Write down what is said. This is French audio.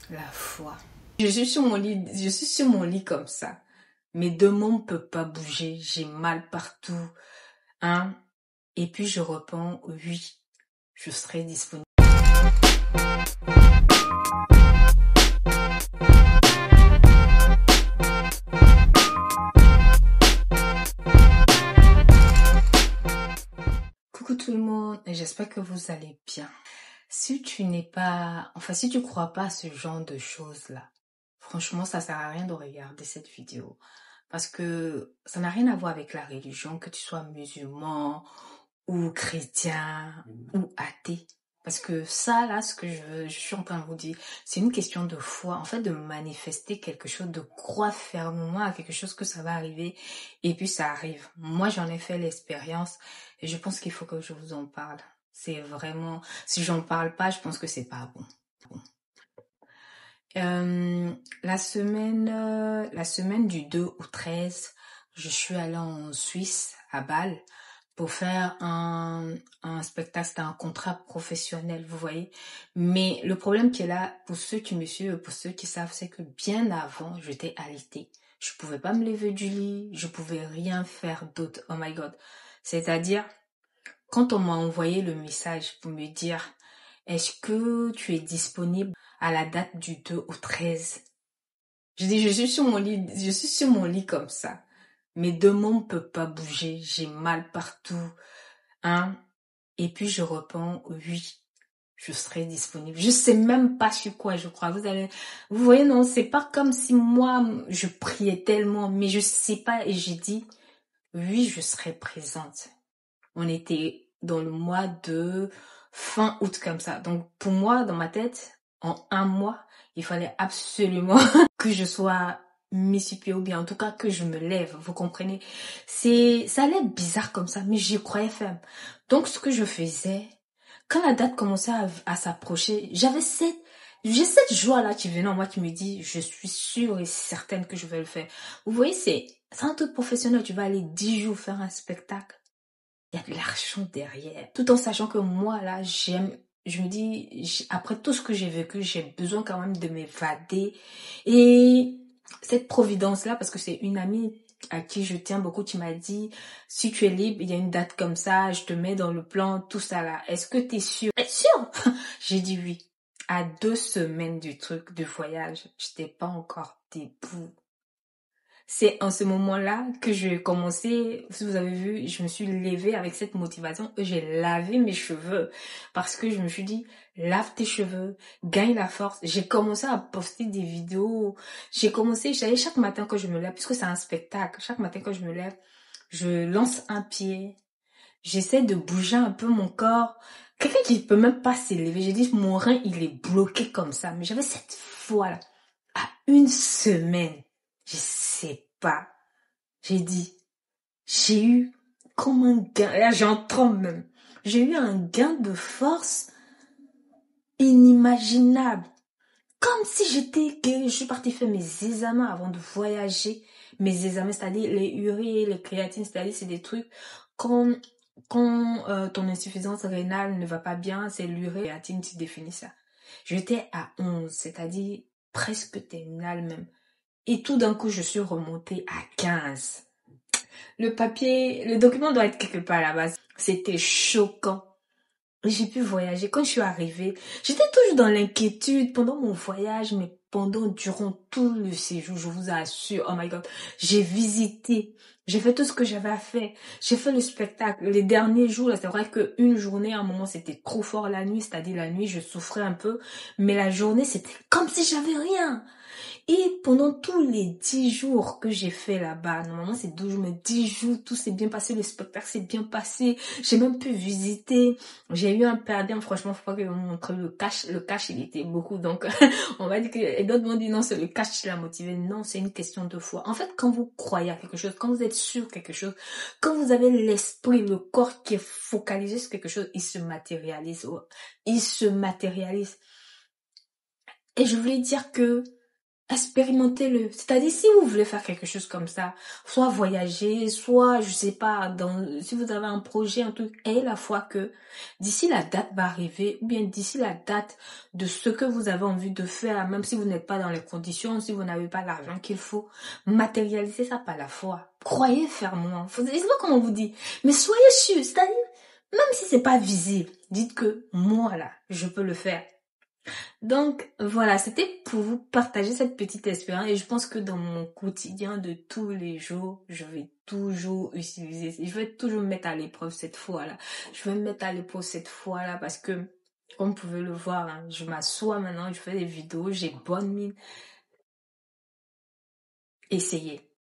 La foi. Je suis sur mon lit comme ça. Mes deux mains ne peuvent pas bouger. J'ai mal partout. Hein? Et puis je réponds, oui, je serai disponible. Coucou tout le monde, j'espère que vous allez bien. Si tu crois pas à ce genre de choses-là, franchement, ça sert à rien de regarder cette vidéo. Parce que ça n'a rien à voir avec la religion, que tu sois musulman ou chrétien ou athée. Parce que ça, là, ce que je suis en train de vous dire, c'est une question de foi. En fait, de manifester quelque chose, de croire fermement à quelque chose que ça va arriver. Et puis, ça arrive. Moi, j'en ai fait l'expérience et je pense qu'il faut que je vous en parle. C'est vraiment... Si j'en parle pas, je pense que c'est pas bon. La semaine du 2 au 13, je suis allée en Suisse, à Bâle, pour faire un spectacle. C'était un contrat professionnel, vous voyez. Mais le problème qui est là, pour ceux qui me suivent, pour ceux qui savent, c'est que bien avant, j'étais alitée. Je pouvais pas me lever du lit, je pouvais rien faire d'autre. Oh my God. C'est-à-dire, quand on m'a envoyé le message pour me dire, est-ce que tu es disponible à la date du 2 au 13? Je dis, je suis sur mon lit comme ça. Mes deux mains ne peuvent pas bouger, j'ai mal partout. Hein? Et puis je réponds, oui, je serai disponible. Je sais même pas sur quoi je crois. Vous voyez, non, c'est pas comme si moi, je priais tellement, mais je sais pas, et j'ai dit, oui, je serai présente. On était dans le mois de fin août comme ça. Donc pour moi, dans ma tête, en un mois, il fallait absolument que je sois mis sur pied, ou bien en tout cas que je me lève, vous comprenez. Ça allait bizarre comme ça, mais j'y croyais ferme. Donc ce que je faisais, quand la date commençait à s'approcher, j'ai cette joie-là qui venait en moi qui me dit, je suis sûre et certaine que je vais le faire. Vous voyez, c'est un truc professionnel, tu vas aller 10 jours faire un spectacle. Il y a de l'argent derrière. Tout en sachant que moi, là, je me dis, après tout ce que j'ai vécu, j'ai besoin quand même de m'évader. Et cette providence-là, parce que c'est une amie à qui je tiens beaucoup, qui m'a dit, si tu es libre, il y a une date comme ça, je te mets dans le plan, tout ça là. Est-ce que t'es sûre? T'es sûre? J'ai dit oui. À 2 semaines du truc, du voyage, j'étais pas encore debout. C'est en ce moment-là que j'ai commencé, si vous avez vu, je me suis levée avec cette motivation et j'ai lavé mes cheveux parce que je me suis dit, lave tes cheveux, gagne la force. J'ai commencé à poster des vidéos. J'allais chaque matin quand je me lève, puisque c'est un spectacle, chaque matin quand je me lève, je lance un pied, j'essaie de bouger un peu mon corps. Quelqu'un qui peut même pas s'élever, j'ai dit, mon rein, il est bloqué comme ça. Mais j'avais cette foi-là. À une semaine, je sais pas. J'ai dit, j'ai eu comme un gain, là j'en tremble même. J'ai eu un gain de force inimaginable. Comme si je suis partie faire mes examens avant de voyager. Mes examens, c'est-à-dire les urées, les créatines, c'est-à-dire c'est des trucs quand ton insuffisance rénale ne va pas bien, c'est l'urée, la créatine qui définit ça. J'étais à 11, c'est-à-dire presque terminale même. Et tout d'un coup, je suis remontée à 15. Le document doit être quelque part à la base. C'était choquant. J'ai pu voyager. Quand je suis arrivée, j'étais toujours dans l'inquiétude pendant mon voyage, mais durant tout le séjour, je vous assure, oh my God, j'ai visité, j'ai fait tout ce que j'avais à faire, j'ai fait le spectacle. Les derniers jours, là, c'est vrai qu'une journée, à un moment, c'était trop fort la nuit, c'est-à-dire la nuit, je souffrais un peu, mais la journée, c'était comme si j'avais rien. Et pendant tous les 10 jours que j'ai fait là-bas, normalement c'est 12 jours, mais 10 jours, tout s'est bien passé, le spectacle s'est bien passé, j'ai même pu visiter, j'ai eu un perdant, franchement, faut pas que vous montre le cash il était beaucoup, donc on va dire que, et d'autres m'ont dit non, c'est le cash qui l'a motivé, non, c'est une question de foi. En fait, quand vous croyez à quelque chose, quand vous êtes sûr de quelque chose, quand vous avez l'esprit, le corps qui est focalisé sur quelque chose, il se matérialise, il se matérialise. Et je voulais dire que expérimentez-le. C'est-à-dire, si vous voulez faire quelque chose comme ça, soit voyager, soit, je sais pas, si vous avez un projet, un truc, ayez la foi que d'ici la date va arriver, ou bien d'ici la date de ce que vous avez envie de faire, même si vous n'êtes pas dans les conditions, si vous n'avez pas l'argent qu'il faut, matérialiser ça par la foi. Croyez fermement. Je sais pas comment vous dire, mais soyez sûr. C'est-à-dire, même si c'est pas visible, dites que moi là, je peux le faire. Donc voilà, c'était pour vous partager cette petite expérience et je pense que dans mon quotidien de tous les jours, je vais toujours utiliser, je vais toujours me mettre à l'épreuve cette fois-là. Je vais me mettre à l'épreuve cette fois-là parce que, comme vous pouvez le voir, hein, je m'assois maintenant, je fais des vidéos, j'ai bonne mine. Essayez.